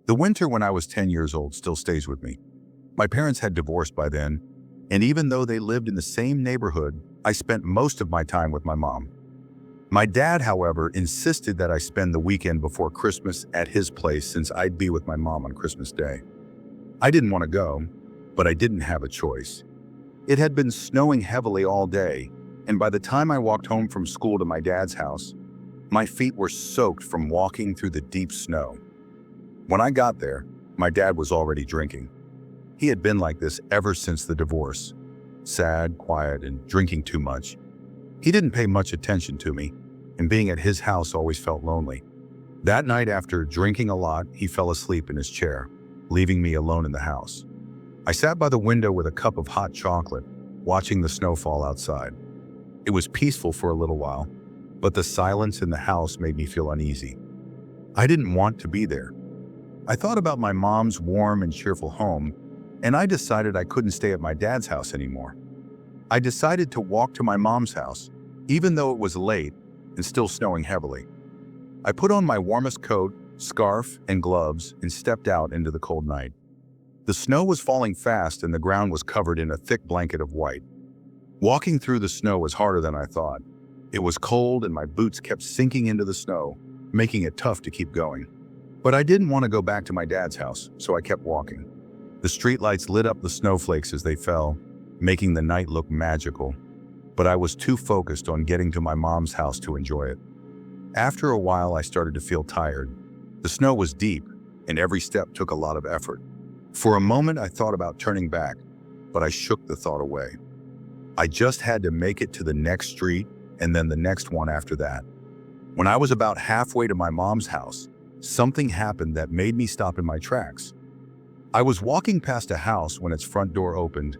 The winter when I was 10 years old still stays with me. My parents had divorced by then, and even though they lived in the same neighborhood, I spent most of my time with my mom. My dad, however, insisted that I spend the weekend before Christmas at his place since I'd be with my mom on Christmas Day. I didn't want to go, but I didn't have a choice. It had been snowing heavily all day, and by the time I walked home from school to my dad's house, my feet were soaked from walking through the deep snow. When I got there, my dad was already drinking. He had been like this ever since the divorce. Sad, quiet, and drinking too much. He didn't pay much attention to me, and being at his house always felt lonely. That night, after drinking a lot, he fell asleep in his chair, leaving me alone in the house. I sat by the window with a cup of hot chocolate, watching the snow fall outside. It was peaceful for a little while, but the silence in the house made me feel uneasy. I didn't want to be there. I thought about my mom's warm and cheerful home, and I decided I couldn't stay at my dad's house anymore. I decided to walk to my mom's house, even though it was late and still snowing heavily. I put on my warmest coat, scarf, and gloves and stepped out into the cold night. The snow was falling fast and the ground was covered in a thick blanket of white. Walking through the snow was harder than I thought. It was cold and my boots kept sinking into the snow, making it tough to keep going. But I didn't want to go back to my dad's house, so I kept walking. The streetlights lit up the snowflakes as they fell, making the night look magical. But I was too focused on getting to my mom's house to enjoy it. After a while, I started to feel tired. The snow was deep, and every step took a lot of effort. For a moment, I thought about turning back, but I shook the thought away. I just had to make it to the next street, and then the next one after that. When I was about halfway to my mom's house, something happened that made me stop in my tracks. I was walking past a house when its front door opened,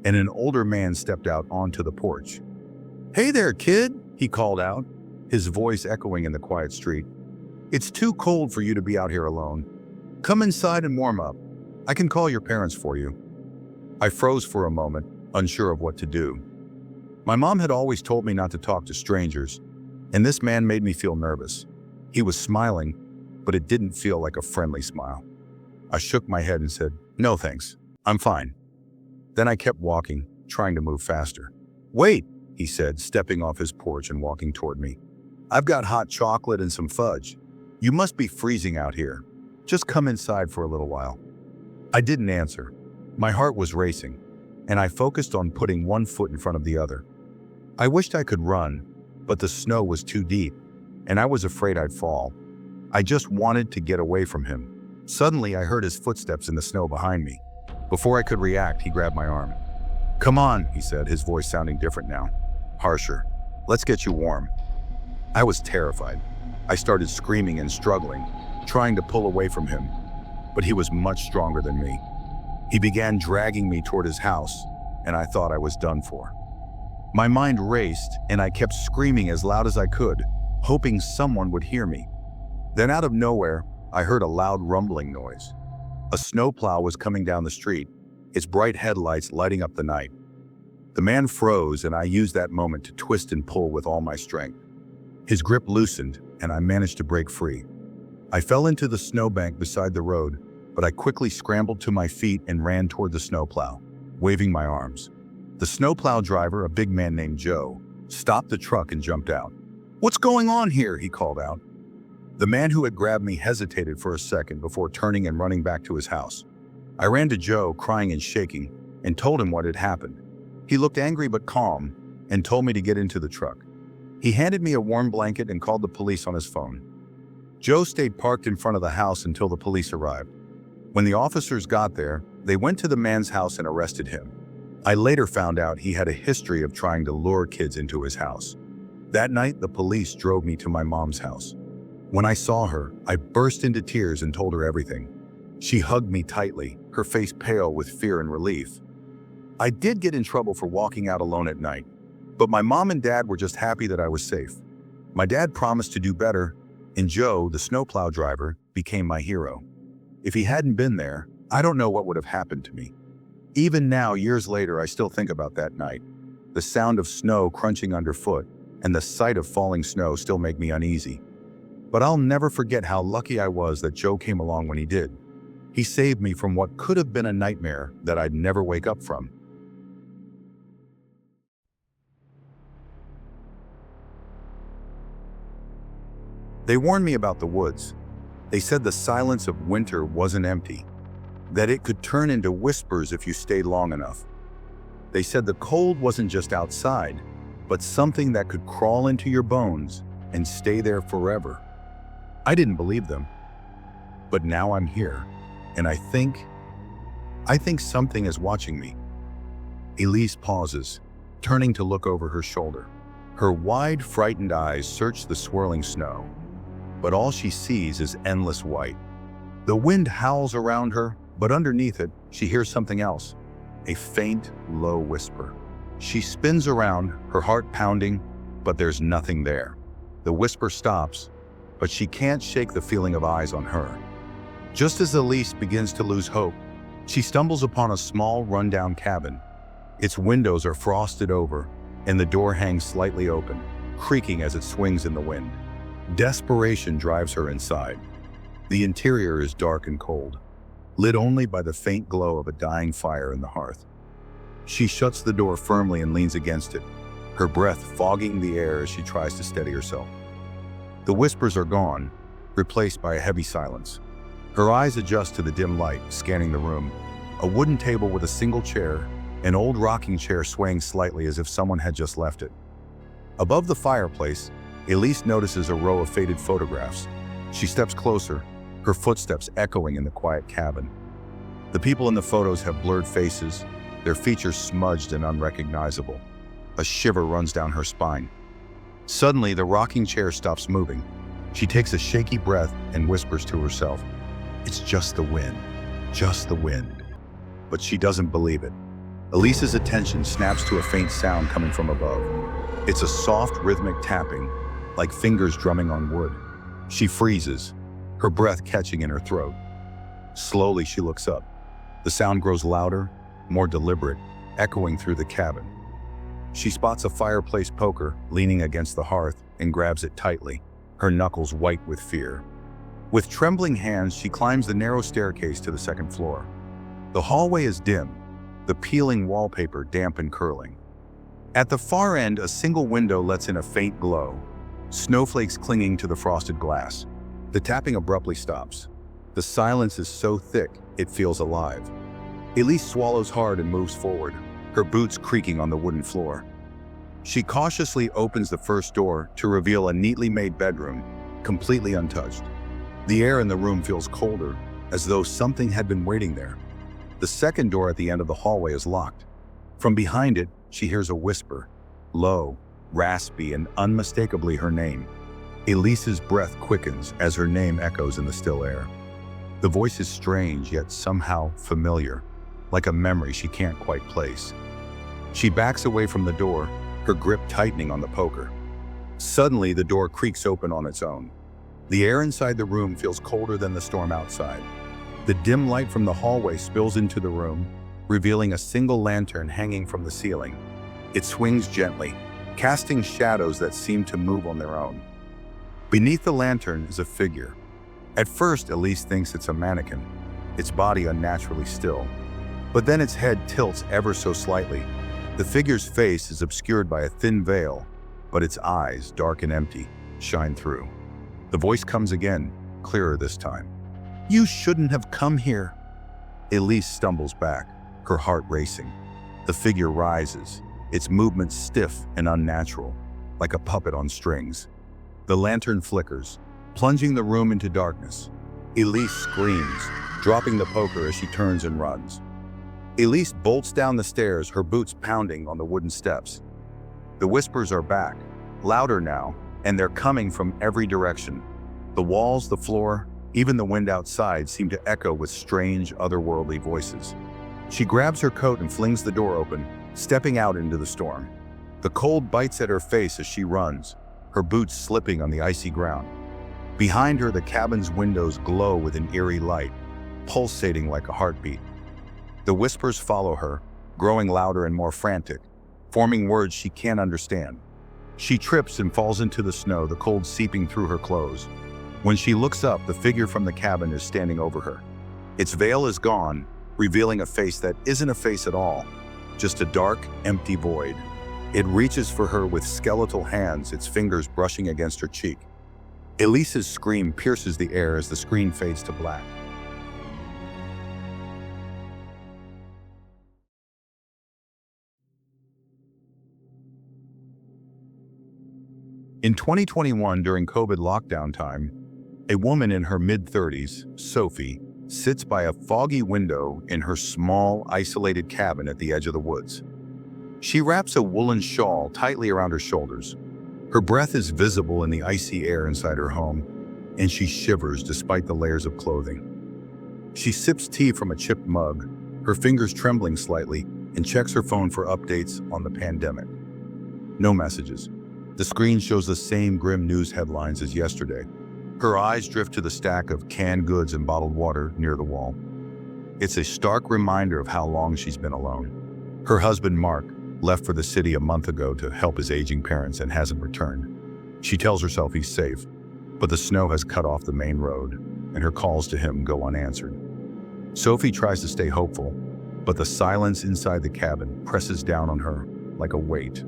and an older man stepped out onto the porch. "Hey there, kid," he called out, his voice echoing in the quiet street. "It's too cold for you to be out here alone. Come inside and warm up. I can call your parents for you." I froze for a moment, unsure of what to do. My mom had always told me not to talk to strangers, and this man made me feel nervous. He was smiling, but it didn't feel like a friendly smile. I shook my head and said, "No thanks, I'm fine." Then I kept walking, trying to move faster. "Wait," he said, stepping off his porch and walking toward me. "I've got hot chocolate and some fudge. You must be freezing out here. Just come inside for a little while." I didn't answer. My heart was racing, and I focused on putting one foot in front of the other. I wished I could run, but the snow was too deep, and I was afraid I'd fall. I just wanted to get away from him. Suddenly, I heard his footsteps in the snow behind me. Before I could react, he grabbed my arm. "Come on," he said, his voice sounding different now, harsher. "Let's get you warm." I was terrified. I started screaming and struggling, trying to pull away from him, but he was much stronger than me. He began dragging me toward his house, and I thought I was done for. My mind raced, and I kept screaming as loud as I could, hoping someone would hear me. Then out of nowhere, I heard a loud rumbling noise. A snowplow was coming down the street, its bright headlights lighting up the night. The man froze, and I used that moment to twist and pull with all my strength. His grip loosened, and I managed to break free. I fell into the snowbank beside the road, but I quickly scrambled to my feet and ran toward the snowplow, waving my arms. The snowplow driver, a big man named Joe, stopped the truck and jumped out. "What's going on here?" he called out. The man who had grabbed me hesitated for a second before turning and running back to his house. I ran to Joe, crying and shaking, and told him what had happened. He looked angry but calm and told me to get into the truck. He handed me a warm blanket and called the police on his phone. Joe stayed parked in front of the house until the police arrived. When the officers got there, they went to the man's house and arrested him. I later found out he had a history of trying to lure kids into his house. That night, the police drove me to my mom's house. When I saw her, I burst into tears and told her everything. She hugged me tightly, her face pale with fear and relief. I did get in trouble for walking out alone at night, but my mom and dad were just happy that I was safe. My dad promised to do better, and Joe, the snowplow driver, became my hero. If he hadn't been there, I don't know what would have happened to me. Even now, years later, I still think about that night. The sound of snow crunching underfoot and the sight of falling snow still make me uneasy. But I'll never forget how lucky I was that Joe came along when he did. He saved me from what could have been a nightmare that I'd never wake up from. They warned me about the woods. They said the silence of winter wasn't empty, that it could turn into whispers if you stayed long enough. They said the cold wasn't just outside, but something that could crawl into your bones and stay there forever. I didn't believe them, but now I'm here, and I think something is watching me. Elise pauses, turning to look over her shoulder. Her wide, frightened eyes search the swirling snow, but all she sees is endless white. The wind howls around her, but underneath it, she hears something else, a faint, low whisper. She spins around, her heart pounding, but there's nothing there. The whisper stops, but she can't shake the feeling of eyes on her. Just as Elise begins to lose hope, she stumbles upon a small, rundown cabin. Its windows are frosted over, and the door hangs slightly open, creaking as it swings in the wind. Desperation drives her inside. The interior is dark and cold, lit only by the faint glow of a dying fire in the hearth. She shuts the door firmly and leans against it, her breath fogging the air as she tries to steady herself. The whispers are gone, replaced by a heavy silence. Her eyes adjust to the dim light, scanning the room. A wooden table with a single chair, an old rocking chair swaying slightly as if someone had just left it. Above the fireplace, Elise notices a row of faded photographs. She steps closer, her footsteps echoing in the quiet cabin. The people in the photos have blurred faces, their features smudged and unrecognizable. A shiver runs down her spine. Suddenly, the rocking chair stops moving. She takes a shaky breath and whispers to herself, "It's just the wind, just the wind." But she doesn't believe it. Elise's attention snaps to a faint sound coming from above. It's a soft, rhythmic tapping, like fingers drumming on wood. She freezes, her breath catching in her throat. Slowly, she looks up. The sound grows louder, more deliberate, echoing through the cabin. She spots a fireplace poker leaning against the hearth and grabs it tightly, her knuckles white with fear. With trembling hands, she climbs the narrow staircase to the second floor. The hallway is dim, the peeling wallpaper damp and curling. At the far end, a single window lets in a faint glow, snowflakes clinging to the frosted glass. The tapping abruptly stops. The silence is so thick, it feels alive. Elise swallows hard and moves forward, her boots creaking on the wooden floor. She cautiously opens the first door to reveal a neatly made bedroom, completely untouched. The air in the room feels colder, as though something had been waiting there. The second door at the end of the hallway is locked. From behind it, she hears a whisper, low, raspy, and unmistakably her name. Elise's breath quickens as her name echoes in the still air. The voice is strange, yet somehow familiar, like a memory she can't quite place. She backs away from the door, her grip tightening on the poker. Suddenly, the door creaks open on its own. The air inside the room feels colder than the storm outside. The dim light from the hallway spills into the room, revealing a single lantern hanging from the ceiling. It swings gently, casting shadows that seem to move on their own. Beneath the lantern is a figure. At first, Elise thinks it's a mannequin, its body unnaturally still. But then its head tilts ever so slightly. The figure's face is obscured by a thin veil, but its eyes, dark and empty, shine through. The voice comes again, clearer this time. "You shouldn't have come here." Elise stumbles back, her heart racing. The figure rises, its movements stiff and unnatural, like a puppet on strings. The lantern flickers, plunging the room into darkness. Elise screams, dropping the poker as she turns and runs. Elise bolts down the stairs, her boots pounding on the wooden steps. The whispers are back, louder now, and they're coming from every direction. The walls, the floor, even the wind outside seem to echo with strange, otherworldly voices. She grabs her coat and flings the door open, stepping out into the storm. The cold bites at her face as she runs, her boots slipping on the icy ground. Behind her, the cabin's windows glow with an eerie light, pulsating like a heartbeat. The whispers follow her, growing louder and more frantic, forming words she can't understand. She trips and falls into the snow, the cold seeping through her clothes. When she looks up, the figure from the cabin is standing over her. Its veil is gone, revealing a face that isn't a face at all, just a dark, empty void. It reaches for her with skeletal hands, its fingers brushing against her cheek. Elise's scream pierces the air as the screen fades to black. In 2021, during COVID lockdown time, a woman in her mid-30s, Sophie, sits by a foggy window in her small, isolated cabin at the edge of the woods. She wraps a woolen shawl tightly around her shoulders. Her breath is visible in the icy air inside her home, and she shivers despite the layers of clothing. She sips tea from a chipped mug, her fingers trembling slightly, and checks her phone for updates on the pandemic. No messages. The screen shows the same grim news headlines as yesterday. Her eyes drift to the stack of canned goods and bottled water near the wall. It's a stark reminder of how long she's been alone. Her husband, Mark, left for the city a month ago to help his aging parents and hasn't returned. She tells herself he's safe, but the snow has cut off the main road, and her calls to him go unanswered. Sophie tries to stay hopeful, but the silence inside the cabin presses down on her like a weight.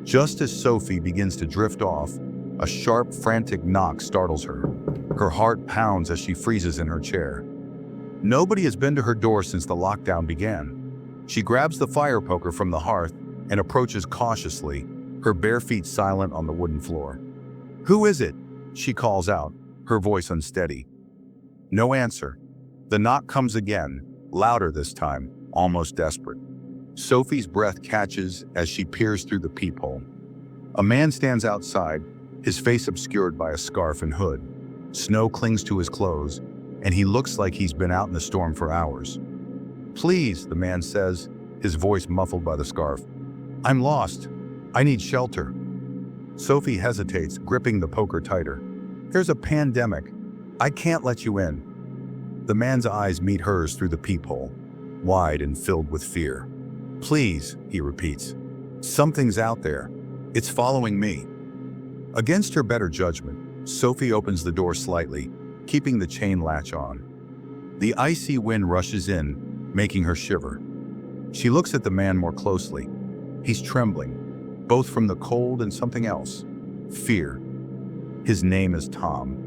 Just as Sophie begins to drift off, a sharp, frantic knock startles her. Her heart pounds as she freezes in her chair. Nobody has been to her door since the lockdown began. She grabs the fire poker from the hearth and approaches cautiously, her bare feet silent on the wooden floor. "Who is it?" she calls out, her voice unsteady. No answer. The knock comes again, louder this time, almost desperate. Sophie's breath catches as she peers through the peephole. A man stands outside, his face obscured by a scarf and hood. Snow clings to his clothes, and he looks like he's been out in the storm for hours. "Please," the man says, his voice muffled by the scarf. "I'm lost. I need shelter." Sophie hesitates, gripping the poker tighter. "There's a pandemic. I can't let you in." The man's eyes meet hers through the peephole, wide and filled with fear. "Please," he repeats. "Something's out there. It's following me." Against her better judgment, Sophie opens the door slightly, keeping the chain latch on. The icy wind rushes in, making her shiver. She looks at the man more closely. He's trembling, both from the cold and something else, fear. His name is Tom.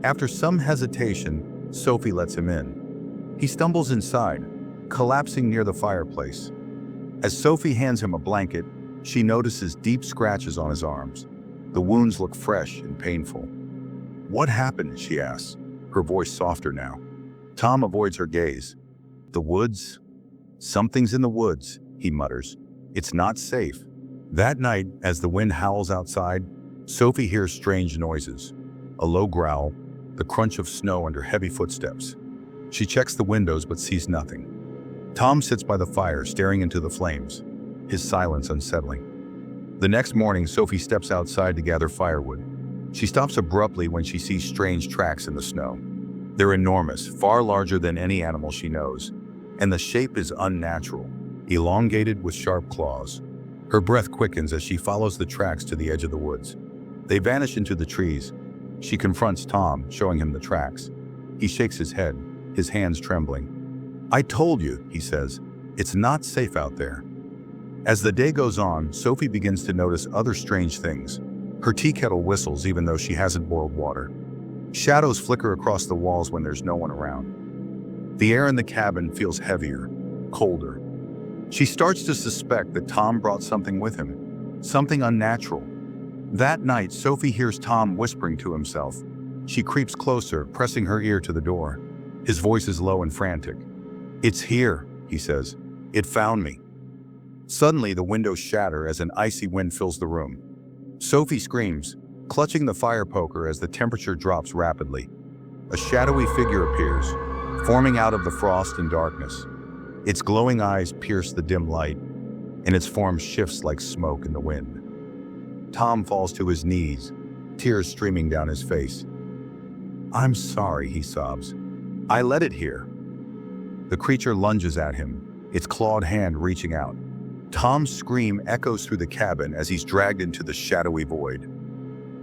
After some hesitation, Sophie lets him in. He stumbles inside, collapsing near the fireplace. As Sophie hands him a blanket, she notices deep scratches on his arms. The wounds look fresh and painful. "What happened?" she asks, her voice softer now. Tom avoids her gaze. "The woods? Something's in the woods," he mutters. "It's not safe." That night, as the wind howls outside, Sophie hears strange noises. A low growl, the crunch of snow under heavy footsteps. She checks the windows but sees nothing. Tom sits by the fire, staring into the flames, his silence unsettling. The next morning, Sophie steps outside to gather firewood. She stops abruptly when she sees strange tracks in the snow. They're enormous, far larger than any animal she knows, and the shape is unnatural, elongated with sharp claws. Her breath quickens as she follows the tracks to the edge of the woods. They vanish into the trees. She confronts Tom, showing him the tracks. He shakes his head, his hands trembling. "I told you," he says, "it's not safe out there." As the day goes on, Sophie begins to notice other strange things. Her tea kettle whistles even though she hasn't boiled water. Shadows flicker across the walls when there's no one around. The air in the cabin feels heavier, colder. She starts to suspect that Tom brought something with him, something unnatural. That night, Sophie hears Tom whispering to himself. She creeps closer, pressing her ear to the door. His voice is low and frantic. "It's here," he says. "It found me." Suddenly, the windows shatter as an icy wind fills the room. Sophie screams, clutching the fire poker as the temperature drops rapidly. A shadowy figure appears, forming out of the frost and darkness. Its glowing eyes pierce the dim light, and its form shifts like smoke in the wind. Tom falls to his knees, tears streaming down his face. "I'm sorry," he sobs. "I let it here." The creature lunges at him, its clawed hand reaching out. Tom's scream echoes through the cabin as he's dragged into the shadowy void.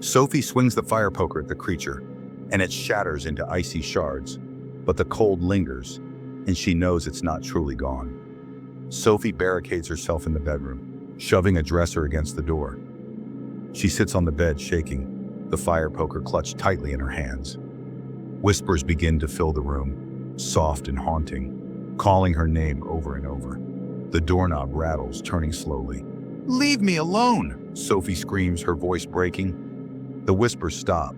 Sophie swings the fire poker at the creature, and it shatters into icy shards. but the cold lingers, and she knows it's not truly gone. Sophie barricades herself in the bedroom, shoving a dresser against the door. She sits on the bed, shaking, the fire poker clutched tightly in her hands. Whispers begin to fill the room, soft and haunting, calling her name over and over. The doorknob rattles, turning slowly. "Leave me alone!" Sophie screams, her voice breaking. The whispers stop.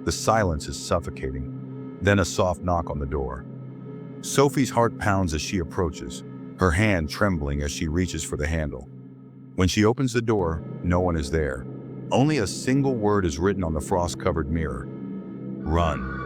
The silence is suffocating. Then a soft knock on the door. Sophie's heart pounds as she approaches, her hand trembling as she reaches for the handle. When she opens the door, no one is there. Only a single word is written on the frost-covered mirror. "Run."